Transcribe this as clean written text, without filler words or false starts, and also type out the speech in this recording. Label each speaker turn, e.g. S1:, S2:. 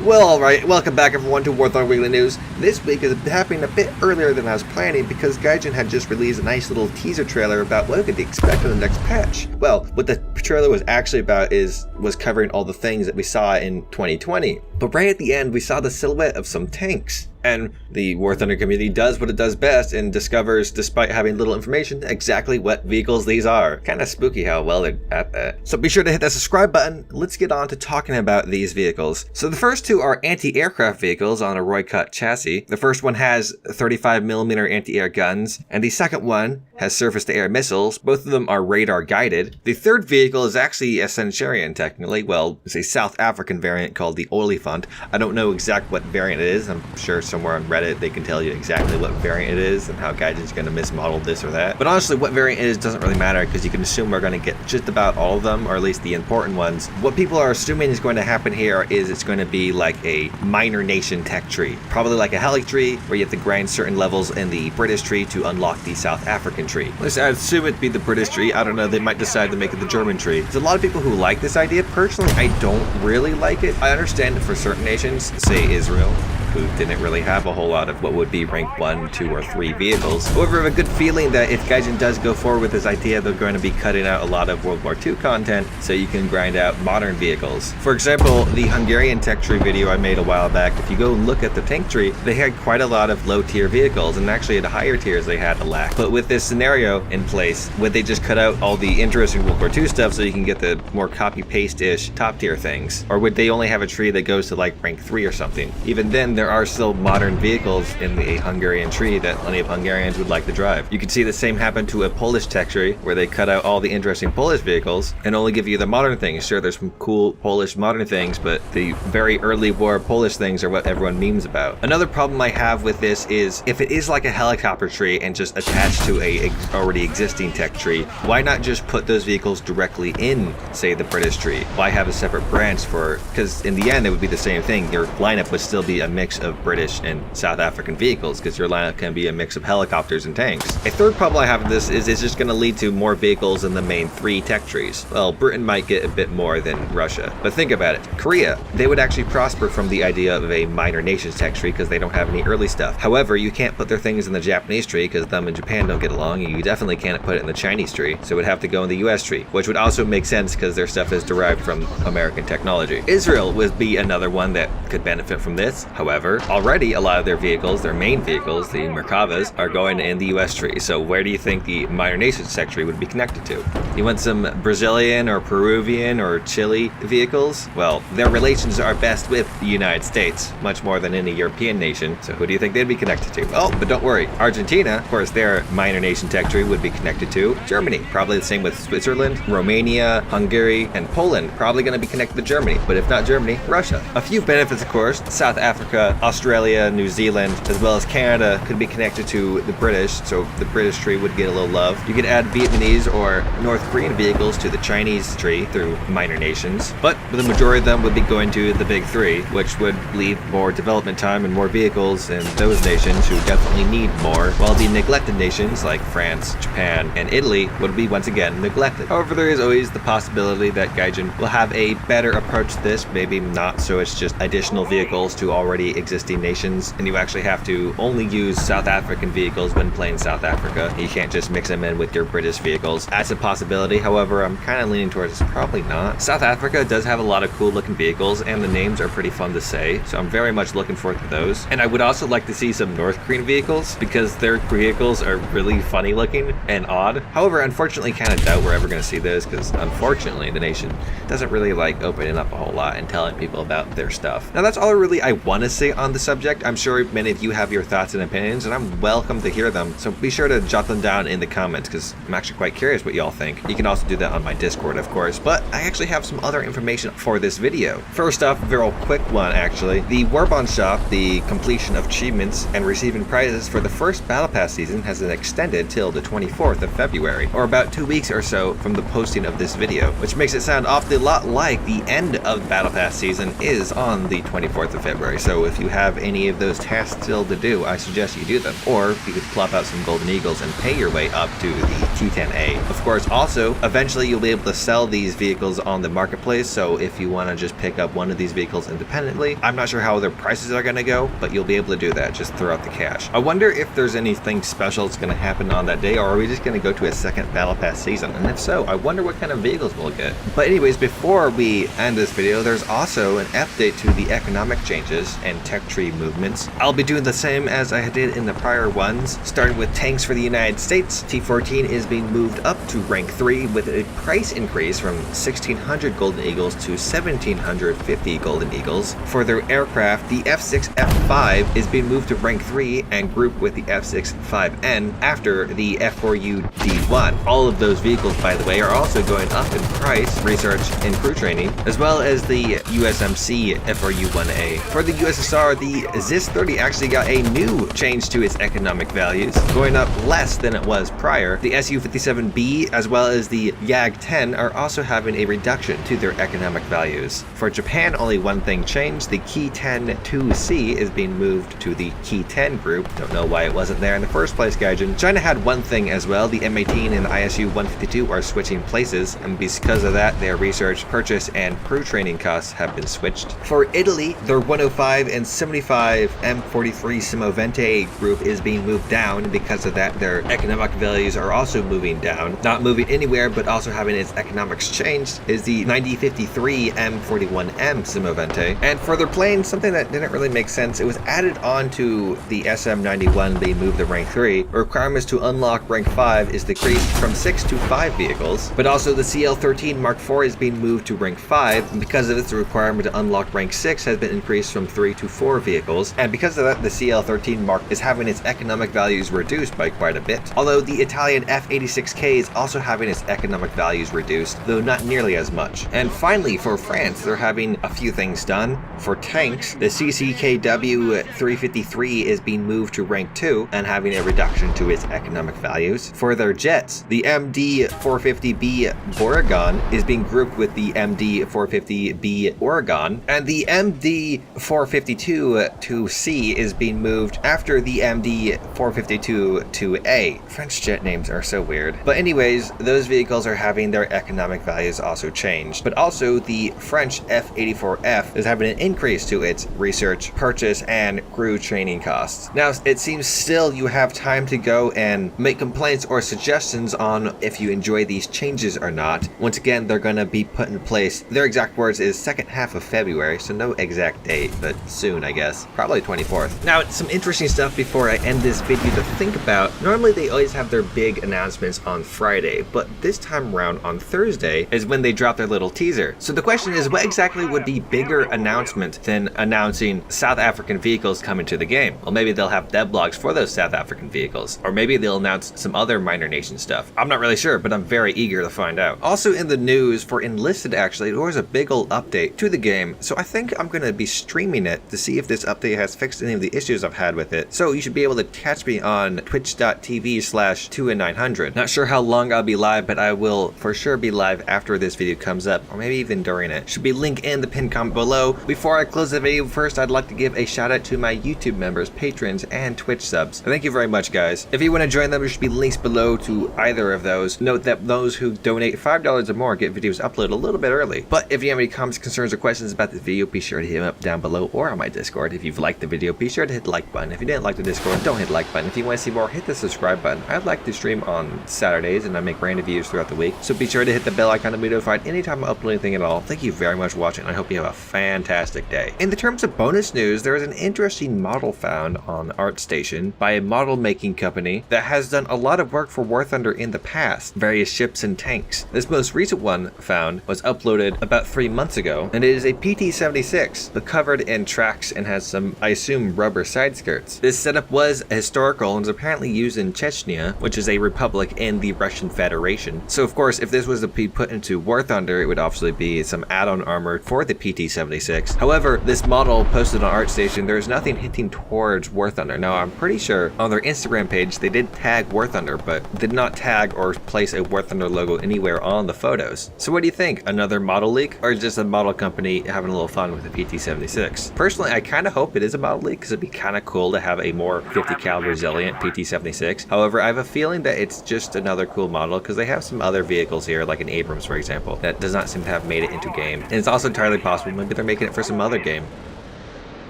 S1: Well, alright, welcome back everyone to Warthog Weekly News. This week is happening a bit earlier than I was planning because Gaijin had just released a nice little teaser trailer about what we could expect in the next patch. Well, what the trailer was actually about was covering all the things that we saw in 2020. But right at the end, we saw the silhouette of some tanks. And the War Thunder community does what it does best and discovers, despite having little information, exactly what vehicles these are. Kind of spooky how well they're at that. So be sure to hit that subscribe button. Let's get on to talking about these vehicles. So the first two are anti-aircraft vehicles on a Roy-Cut chassis. The first one has 35mm anti-air guns, and the second one has surface-to-air missiles. Both of them are radar guided. The third vehicle is actually a Centurion, technically. Well, it's a South African variant called the Olifant. I don't know exactly what variant it is. I'm sure somewhere on Reddit they can tell you exactly what variant it is and how Gaijin's going to mismodel this or that. But honestly, what variant it is doesn't really matter because you can assume we're going to get just about all of them, or at least the important ones. What people are assuming is going to happen here is it's going to be like a minor nation tech tree. Probably like a heli tree where you have to grind certain levels in the British tree to unlock the South African tree. At least I assume it'd be the British tree. I don't know, they might decide to make it the German tree. There's a lot of people who like this idea. Personally, I don't really like it. I understand it for certain nations, say Israel, who didn't really have a whole lot of what would be rank 1, 2, or 3 vehicles. However, I have a good feeling that if Gaijin does go forward with this idea, they're going to be cutting out a lot of World War II content so you can grind out modern vehicles. For example, the Hungarian tech tree video I made a while back, if you go look at the tank tree, they had quite a lot of low tier vehicles, and actually at higher tiers they had a lack. But with this scenario in place, would they just cut out all the interesting World War II stuff so you can get the more copy-paste-ish top tier things? Or would they only have a tree that goes to like rank 3 or something? Even then, there are still modern vehicles in the Hungarian tree that plenty of Hungarians would like to drive. You can see the same happen to a Polish tech tree where they cut out all the interesting Polish vehicles and only give you the modern things. Sure, there's some cool Polish modern things, but the very early war Polish things are what everyone memes about. Another problem I have with this is if it is like a helicopter tree and just attached to a already existing tech tree, why not just put those vehicles directly in, say, the British tree? Why have a separate branch for, because in the end it would be the same thing. Your lineup would still be a mix of British and South African vehicles because your lineup can be a mix of helicopters and tanks. A third problem I have with this is it's just going to lead to more vehicles in the main 3 tech trees. Well, Britain might get a bit more than Russia, but think about it. Korea, they would actually prosper from the idea of a minor nations tech tree because they don't have any early stuff. However, you can't put their things in the Japanese tree because them and Japan don't get along, and you definitely can't put it in the Chinese tree, so it would have to go in the US tree, which would also make sense because their stuff is derived from American technology. Israel would be another one that could benefit from this. However, already a lot of their vehicles, their main vehicles, the Merkavas, are going in the US tree. So where do you think the minor nations tech tree would be connected to? You want some Brazilian or Peruvian or Chile vehicles? Well, their relations are best with the United States, much more than any European nation. So who do you think they'd be connected to? Oh, but don't worry. Argentina, of course, their minor nation tech tree would be connected to Germany. Probably the same with Switzerland, Romania, Hungary, and Poland. Probably going to be connected to Germany. But if not Germany, Russia. A few benefits, of course. South Africa, Australia, New Zealand, as well as Canada could be connected to the British, so the British tree would get a little love. You could add Vietnamese or North Korean vehicles to the Chinese tree through minor nations, but the majority of them would be going to the big 3, which would leave more development time and more vehicles in those nations who definitely need more, while the neglected nations like France, Japan, and Italy would be once again neglected. However, there is always the possibility that Gaijin will have a better approach to this, maybe not so it's just additional vehicles to already existing nations, and you actually have to only use South African vehicles when playing South Africa. You can't just mix them in with your British vehicles. That's a possibility. However, I'm kind of leaning towards probably not. South Africa does have a lot of cool looking vehicles, and the names are pretty fun to say, so I'm very much looking forward to those. And I would also like to see some North Korean vehicles because their vehicles are really funny looking and odd. However, unfortunately, kind of doubt we're ever going to see those because unfortunately the nation doesn't really like opening up a whole lot and telling people about their stuff. Now that's all really I want to say on the subject. I'm sure many of you have your thoughts and opinions, and I'm welcome to hear them, so be sure to jot them down in the comments because I'm actually quite curious what y'all think. You can also do that on my Discord, of course, but I actually have some other information for this video. First off, a very quick one actually. The Warbond shop, the completion of achievements and receiving prizes for the first Battle Pass season has been extended till the 24th of February, or about 2 weeks or so from the posting of this video, which makes it sound awfully lot like the end of Battle Pass season is on the 24th of February. So if you have any any of those tasks still to do, I suggest you do them. Or you could plop out some Golden Eagles and pay your way up to the T10A. Of course, also, eventually you'll be able to sell these vehicles on the marketplace, so if you want to just pick up one of these vehicles independently, I'm not sure how their prices are going to go, but you'll be able to do that. Just throw out the cash. I wonder if there's anything special that's going to happen on that day, or are we just going to go to a second Battle Pass season? And if so, I wonder what kind of vehicles we'll get. But anyways, before we end this video, there's also an update to the economic changes and tech tree movements. I'll be doing the same as I did in the prior ones, starting with tanks for the United States. T14 is being moved up to rank 3 with a price increase from 1,600 Golden Eagles to 1,750 Golden Eagles. For their aircraft, the F6F5 is being moved to rank 3 and grouped with the F6-5N after the F4U D1. All of those vehicles, by the way, are also going up in price, research, and crew training, as well as the USMC F4U-1A. For the USSR, the ZIS-30 actually got a new change to its economic values, going up less than it was prior. The Su-57B as well as the YAG-10 are also having a reduction to their economic values. For Japan, only one thing changed. The Ki-10-2C is being moved to the Ki-10 group. Don't know why it wasn't there in the first place, Gaijin. China had one thing as well. The M18 and the ISU-152 are switching places, and because of that, their research, purchase, and crew training costs have been switched. For Italy, their 105 and 75 M43 Simovente group is being moved down, and because of that, their economic values are also moving down. Not moving anywhere, but also having its economics changed is the 9053 M41M Simovente. And for their plane, something that didn't really make sense, it was added on to the SM91 being moved to rank 3. Requirements to unlock rank 5 is decreased from 6 to 5 vehicles, but also the CL13 Mark IV is being moved to rank 5, and because of this, the requirement to unlock rank 6 has been increased from 3 to 4 vehicles, and because of that, the CL13 Mark is having its economic values reduced by quite a bit. Although the Italian F86K is also having its economic values reduced, though not nearly as much. And finally, for France, they're having a few things done. For tanks, the CCKW 353 is being moved to rank 2 and having a reduction to its economic values. For their jets, the MD 450B Oregon is being grouped with the MD 450B Oregon, and the MD 452-2C is being moved after the MD 452-2A. French jet names are so weird. But anyways, those vehicles are having their economic values also changed. But also the French F-84F is having an increase to its research, purchase, and crew training costs. Now, it seems still you have time to go and make complaints or suggestions on if you enjoy these changes or not. Once again, they're going to be put in place. Their exact words is second half of February, so no exact date, but soon, I guess. Probably 24th. Now, some interesting stuff before I end this video to think about. Normally, they always have their big announcements on Friday, but this time around on Thursday is when they drop their little teaser. So the question is, what exactly would be bigger announcement than announcing South African vehicles coming to the game? Well, maybe they'll have devlogs for those South African vehicles, or maybe they'll announce some other minor nation stuff. I'm not really sure, but I'm very eager to find out. Also in the news for Enlisted, actually, there was a big old update to the game, so I think I'm going to be streaming it to see if this update has fixed any of the issues I've had with it. So you should be able to catch me on twitch.tv/2in900. Not sure how long I'll be live, but I will for sure be live after this video comes up, or maybe even during it. Should be linked in the pinned comment below. Before I close the video, first I'd like to give a shout out to my YouTube members, patrons, and Twitch subs. Thank you very much, guys. If you want to join them, there should be links below to either of those. Note that those who donate $5 or more get videos uploaded a little bit early. But if you have any comments, concerns, or questions about this video, be sure to hit them up down below or on my Discord. If you've liked the video, be sure to hit the like button. If you didn't like the Discord, don't hit the like button. If you want to see more, hit the subscribe button. I'd like to stream on Saturdays and I make random videos throughout the week, so be sure to hit the bell icon to be notified anytime I upload anything at all. Thank you very much for watching. I hope you have a fantastic day. In the terms of bonus news, there is an interesting model found on ArtStation by a model making company that has done a lot of work for War Thunder in the past, various ships and tanks. This most recent one found was uploaded about 3 months ago, and it is a PT-76, but covered in tracks and has some, I assume, rubber side skirts. This setup was historical and is apparently used in Chechnya, which is a republic in the Russian Federation. So of course, if this was to be put into War Thunder, it would obviously be some add-on armor for the PT-76. However, this model posted on ArtStation, there is nothing hinting towards War Thunder. Now, I'm pretty sure on their Instagram page, they did tag War Thunder, but did not tag or place a War Thunder logo anywhere on the photos. So what do you think? Another model leak, or just a model company having a little fun with the PT-76? Personally, I kind of hope it is a model leak because it'd be kind of cool to have a more 50 caliber resilient PT-76. However, I have a feeling that it's just another cool model because they have some other vehicles here, like an Abrams, for example, that does not seem to have made it into game. And it's also entirely possible maybe they're making it for some other game.